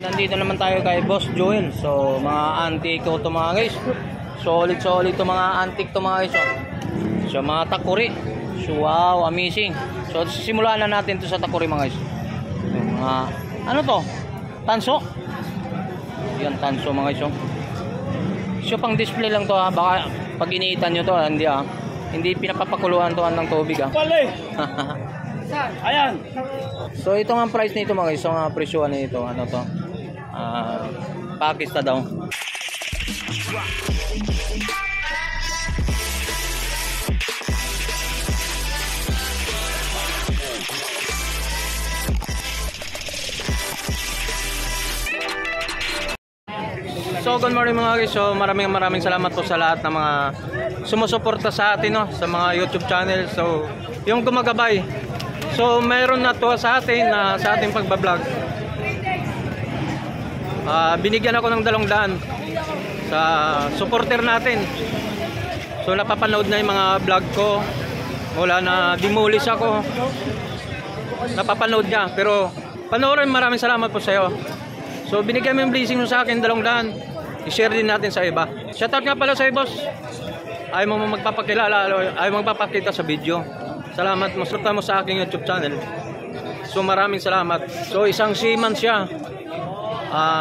Nandito naman tayo kay Boss Joel. So mga antique to mga guys. Solid to mga antique to mga guys. So mga takuri. So wow, amazing. So simulan na natin to sa takuri mga guys. So, mga ano to? Tanso. Yan tanso mga guys. So pang display lang to ha. Baka pag iniitan nyo to hindi ha. Hindi pinapapakuluan to ng tubig ha. Ayan. So ito nga price nito mga guys. So nga presyo nito ano to? Pakista daw. So good morning mga guys. So maraming salamat po sa lahat ng mga sumusuporta sa atin no, sa mga YouTube channel. So yung gumagabay. So mayroon na to sa atin sa ating pagbablog. Binigyan ako ng 200 sa supporter natin. So napapanood na yung mga vlog ko. Wala na demolish ako. Napapanood niya. Pero panoorin, maraming salamat po sa iyo. So binigyan mo yung blessing mo sa akin 200. I-share din natin sa iba. Shoutout nga pala sa iyo, boss. Ayaw mo magpapakilala, ayaw mo magpapakita sa video. Salamat mo sa aking YouTube channel. So maraming salamat. So isang seaman siya.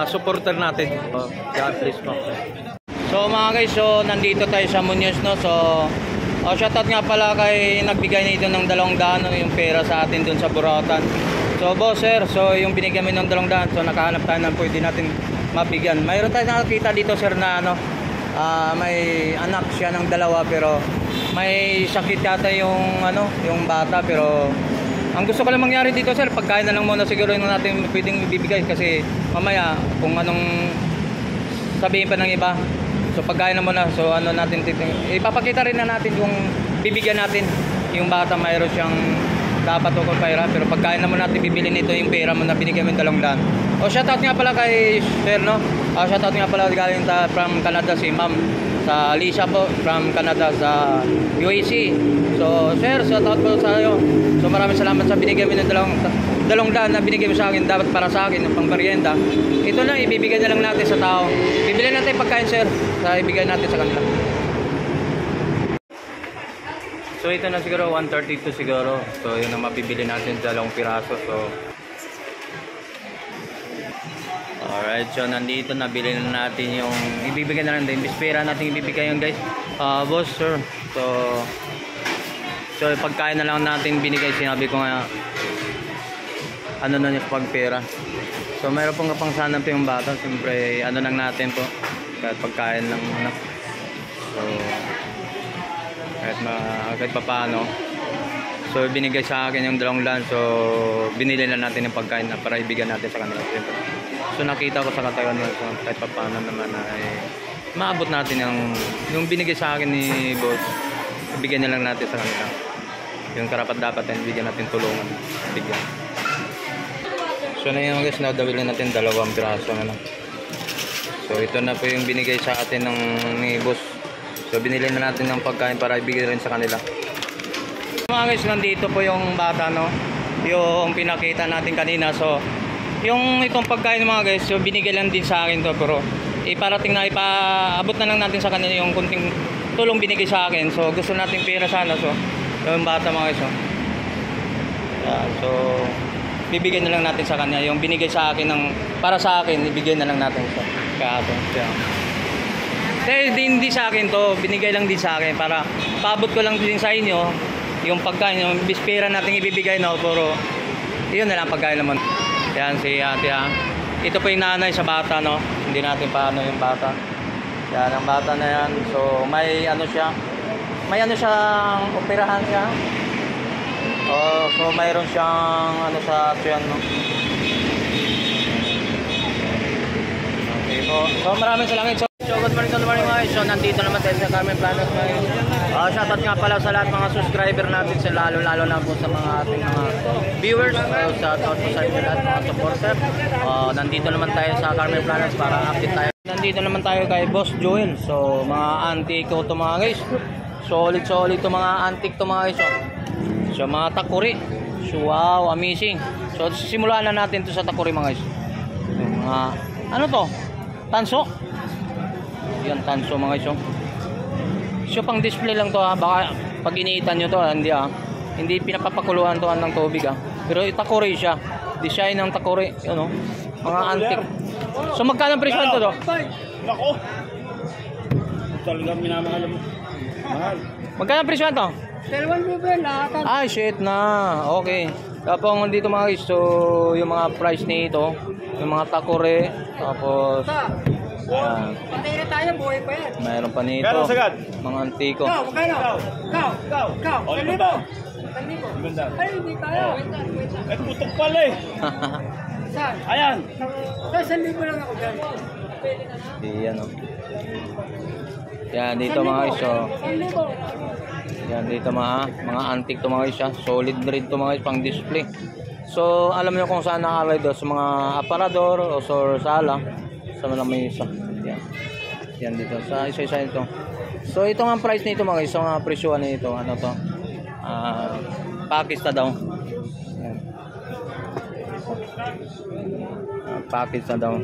Supporter natin. God bless po. So mga guys, so nandito tayo sa Muñoz no. So shoutout nga pala kay nagbigay nito ng 200 yung pera sa atin dun sa Buratan. So boss sir, so yung binigyan mo ng 200, so nakahanap tayo ng pwede natin mabigyan. Mayroon tayo nakakita dito sir na ano, may anak siya ng 2 pero may sakit yata yung ano, yung bata pero ang gusto ko lang mangyari dito sir, pagkain na lang muna siguro yung natin pwedeng ibibigay kasi mamaya kung anong sabihin pa ng iba. So pagkain na muna, so ano natin ipapakita rin na natin kung bibigyan natin yung bata mayroon siyang dapat ukol pera pero pagkain na muna natin bibili nito yung pera mo na binigyan mo 200. Shoutout nga pala kay sir no. Shoutout nga pala galing from Canada si ma'am sa Lisa po from Canada sa UAC. So sir, shoutout po sa iyo. So maraming salamat sa binigyan mo ng 200 na binigyan mo sa akin, dapat para sa akin ng pangmerienda. Ito na ibibigay na lang natin sa tao. Bibili natin pagkain sir, sa ibigay natin sa kanila. So ito na siguro 132 siguro. So yun ang mabibili natin 2 piraso. So alright, so nandito nabili na natin yung ibibigay na lang din. Bispera natin ibibigay yung guys. Boss sir. So pagkain na lang natin binigay, sinabi ko nga ano na yung pagpera. So mayroon pong kapangsanan po yung bata. Siyempre ano lang natin po kahit pagkain lang muna. So kahit pa paano. So binigay sa akin yung 200. So binili na natin yung pagkain na para ibigay natin sa kanila. So nakita ko sa katawan nila, so kahit pa paano naman ay maabot natin yung binigay sa akin ni boss. Ibigay na lang natin sa kanila. Yung karapat dapat na bigyan natin tulungan. Bigyan. So na yung guys, nadawilin natin 2 piraso na lang. So ito na po yung binigay sa atin ni boss. So binili na natin ng pagkain para ibigay rin sa kanila. Mga guys, nandito po yung bata no. Yung pinakita natin kanina. So yung itong pagkain mga guys, so binigay lang din sa akin to pero iparating na ipaabot na lang natin sa kanila yung kunting tulong binigay sa akin. So gusto natin pera sana. So yung bata mga guys. So bibigyan na lang natin sa kanya yung binigay sa akin ng para sa akin, ibigay na lang natin sa kaato. Hindi sa akin to, binigay lang din sa akin para paabot ko lang din sa inyo yung pagkain, yung bispera natin ibibigay no, pero yun na lang pagkain naman. Yan si ate ha. Ito po yung nanay sa bata no, hindi natin paano yung bata. Yan ang bata na yan. So may ano siya, siyang operahan siya. So mayroon siyang ano sa tiyan no. Okay po. So maraming salamat. So good morning guys. So nandito naman tayo sa Carmen Planas ngayon. Shoutout nga pala sa lahat mga subscriber natin, sa lalo na po sa mga ating mga viewers. Shoutout po sa inyo lahat mga supporter. Nandito naman tayo sa Carmen Planas para update tayo. Nandito naman tayo kay Boss Joel. So mga antique to mga guys. Solid to mga antique to mga guys. So mga takuri. So wow, amazing. So simulan na natin to sa takuri mga guys. Mga, ano to? Tanso? Yan, tanso mga iso. So, pang display lang to ha. Baka pag iniitan nyo to, hindi ha. Hindi pinapapakuluan to ng tubig ha. Pero takore siya. Design ng takore. Yun o. Mga antique. So, magkano ang presyo nito to? Nako. Talagang minamahal mo. Mahal. Magkano ang presyo nito? Dalawang libo yan lahat. Ah, shit na. Okay. Tapos dito mga guys, so yung mga price nito, yung mga takore, tapos ayan. Patay na tayo, buhay pa yan. Mayroon pa nito. Kano sagad? Mga antiko. Ikaw, magkano? Ikaw. O, 1,000. 500. Ay, hindi tayo. Eh, putok pala eh. Saan? Ayan. Sa 1,000 lang ako dyan. Yan o. Yan dito mga guys, so 1,000. yan dito mga antique to mga guys, ha. Solid rin to mga guys, pang display. So alam niyo kung saan nakalagay do, sa mga aparador o sa sala, sa mga mesa. Yan. Yan dito sa isa-isa ito. So ito nga ang price nito mga guys, so nga presyo nito, ano to? Package na daw. Yan. Package na daw.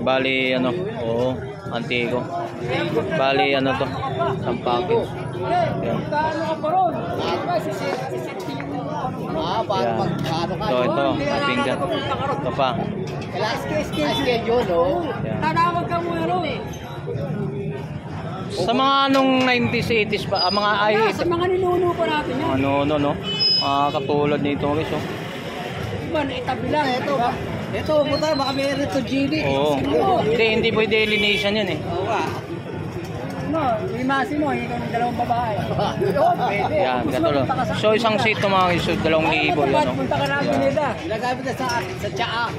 Bali ano, oo, antiko. Bali ano to, isang package. Yan. Kano ka pa ron? Yan. So ito, pinggan. Ito pa. Schedule, no? Yan. Tanawag ka mo ron. Sa mga anong 90s, 80s pa, mga ay, Sa mga ninuno pa natin yan. ano, no? Katulad nito guys, oh. Iba, naitabi lang. Ito, buta, baka may rito Gini. Oo. Hindi pwede linisan yan eh. Oo ka. No, limasin mo, yung dalawang babae. Pwede. Yan, katulad. So isang seat to mga guys, so 2,000 yan, oh. Punta ka namin nila. Ginagamit na sa tsaa.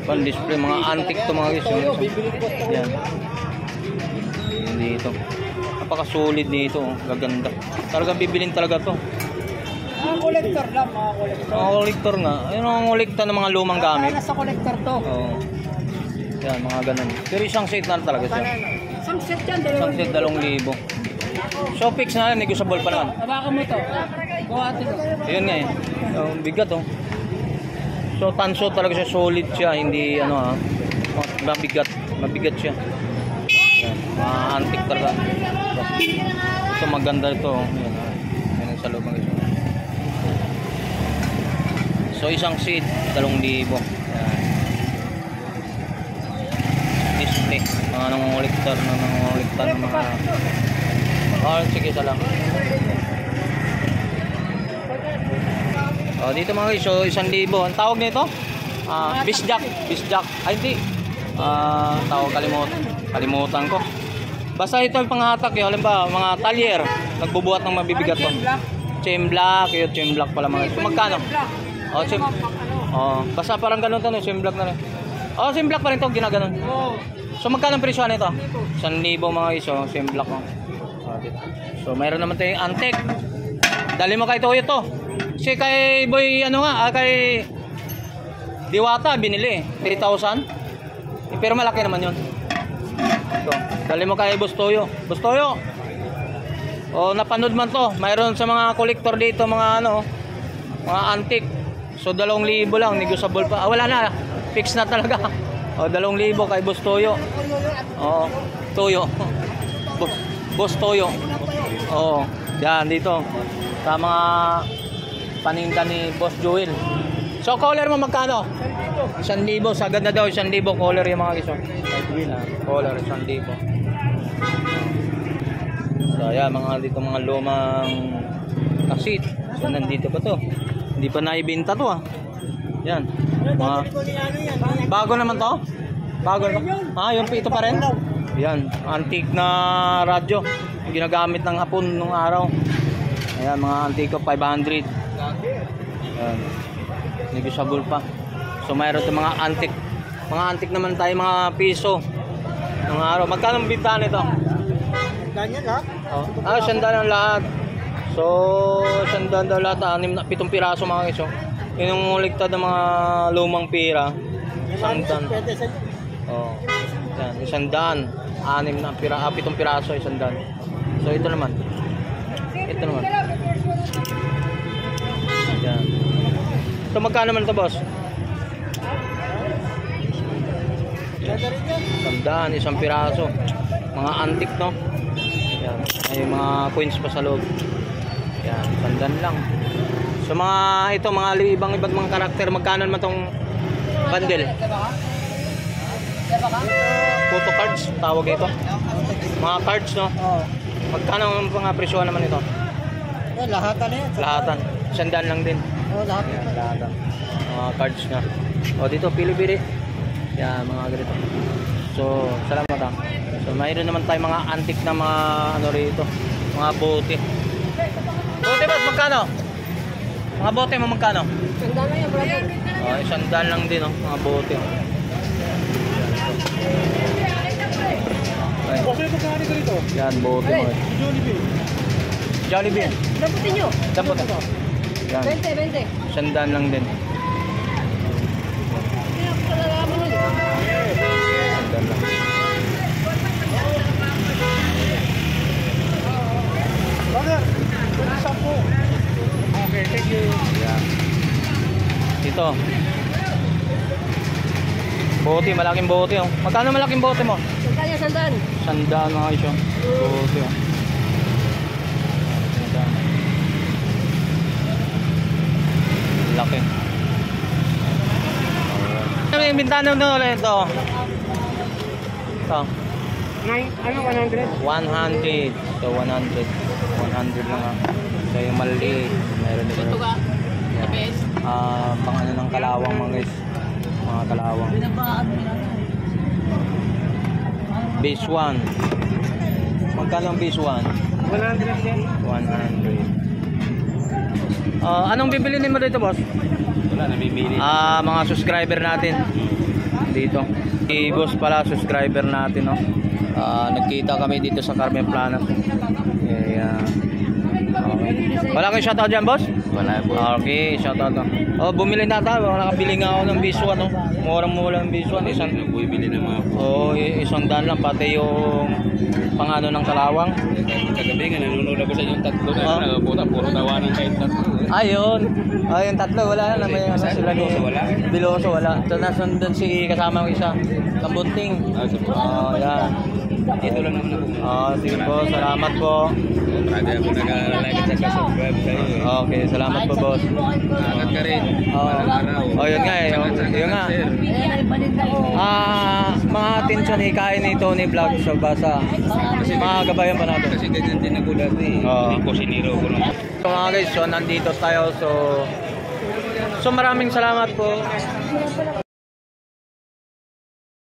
Pan display, mga antique to mga guys, oh. Yan. Yan dito. Napaka-solid nito, oh. Gaganda. Talagang bibilin talaga to. Mga kolektor lang, mga kolektor. Mga kolektor nga. Ayun ang kolekta ng mga lumang gamit. Para sa kolektor to. Oo. Yan, mga ganun. Pero isang set na talaga siya. Isang set yan, Isang set 2,000. So fix na yan, negotiable pa naman. Abakan mo to. Buhatin mo. Ayun nga eh. Bigat oh. So tanso talaga siya, solid siya, hindi ano ha. Mabigat, mabigat siya. Yan, mga antique talaga. So maganda ito. Yan, yan sa loob ng ito. So isang seat, 2,000. Yan. Display. Mga nangunguliktar ng mga... Oh, sige, isa lang. Oh, dito mga guys, so 1,000. Ang tawag nito? Bisjack. Ay, hindi. Tawag, kalimutan ko. Basta ito yung panghatak yun. Halimbawa, mga talyer. Nagbubuhat ng mabibigat to. Chain block. Yun, chain block pala mga guys. So, magkano? Oh, basta parang ganun to, no? Chain block na rin. Oh, chain block pa rin to, ginaganon. So, magkano ang presyo nito? 1,000 mga guys, so chain block. Oh. So, mayroon naman tayong antique. Dali mo kay Toyo to. Kasi kay Boy, ano nga, kay Diwata, binili. 3,000. Pero malaki naman yun. So, dali mo kay Boss Toyo. Boss Toyo. O, napanood man to. Mayroon sa mga collector dito, mga ano, mga antique. So, 2,000 lang. Negotiable pa. Wala na. Fix na talaga. O, 2,000 kay Boss Toyo. O, Toyo. Boss Toyo. O, yan, dito. Sa mga paninda ni Boss Joel. So collar mo magkano? 1,000. Sagad na daw 1,000 collar yung mga giso. Collar 1,000. So ayan, mga dito mga lumang kasit. So nandito pa to. Hindi pa naibenta to ah. Yan. Mga bago naman to? Bago na. Yung ito pa rin. Yan, antique na radyo. Ginagamit ng hapon nung araw. Ayan, mga antiko 500. Ayan. Negotiable pa. So mayroon sa mga antique. Mga antique naman tayo, mga piso. Nung araw. Magkano ang bintahan nito? Ganyan lahat? Oh. 100 ang lahat. So 100 daw lahat. 7 piraso mga iso. Yun yung uliktad ng mga lumang pira. 100. Oh. Yan, 100. 7 piraso, 100. So ito naman. Ito naman. So magkano naman ito, boss? Tandaan, isang piraso. Mga antique, no? Yan. May mga coins pa sa loob. Yan, tandaan lang. So mga ito, mga ibang mga karakter, magkano naman itong bundle? Photo cards, tawag ito. Mga cards, no? Oo. Magkano ang mga presyo naman ito? Lahatan na yan. Lahatan. 100 lang din. Oo, lahat. Yan, lahatan. Mga cards na. O dito, pili-pili. Yan, mga ganito. So, salamat ah. So, mayroon naman tayo mga antique na mga ano rito. Mga bote. Bote boss, magkano? Mga bote mo magkano? Sandaan lang yan, brother. O, 100 lang din, oh. Mga bote. Oh. Okay. Boss, ito kani ko rito. Yan, bote mo. Jollibee. Jollibee. Daputin nyo. Dapat ito. Yan. 20. 100 lang din. Kaya palalaman nyo. 100 lang. Brother, 10. Okay, thank you. Yan. Ito. Bote, malaking bote oh. Magkano malaking bote mo? Sandaan yan, sandaan. 100 mga isyo. Bote oh. 100. Laki. Ano yung bintana nyo ulit ito? Ito. 100? 100. So 100. 100 lang ah. So yung maliit. Meron din. Ito ka? Yan. best. Pang ano ng kalawang mga guys. Mga kalawang. Binabahan mo lang. Base 1. Magkano ang base 1? 100 din. 100. Anong bibili mo dito, boss? Wala, nabibili. Mga subscriber natin dito. Si boss pala, subscriber natin, no? Nagkita kami dito sa Carmen Planas. Yeah. Okay. Wala kayong shoutout dyan, boss? Wala po. Okay, shoutout. Bumili na tayo. Nakabili nga ako ng base 1, no? Murang-murang ng base 1. Isang Bumibili ng mga isang daan lang, pati yung pangano ng kalawang. kagabi nga nanonood ako sa inyong tatlo na Oh. nagaputa puro tawanan kahit tatlo. Ayun. Yung tatlo wala na may ano sila ni Biloso, wala? Biloso wala. Ito nasundan si kasama ko isa. Kabunting. Yan. Dito lang naman ako. Sige po, salamat po. Marami ako nag-like at subscribe sa iyo. Okay, salamat po, boss. Angat ka rin. Walang araw. Yun nga eh. Yun nga. Mga atensyon hikain ni Tony Vlog so basa. Mga gabayan pa natin. Kasi ganyan din ako dati. Oo. Hindi ko siniro ko nung So mga guys, so nandito tayo. So maraming salamat po.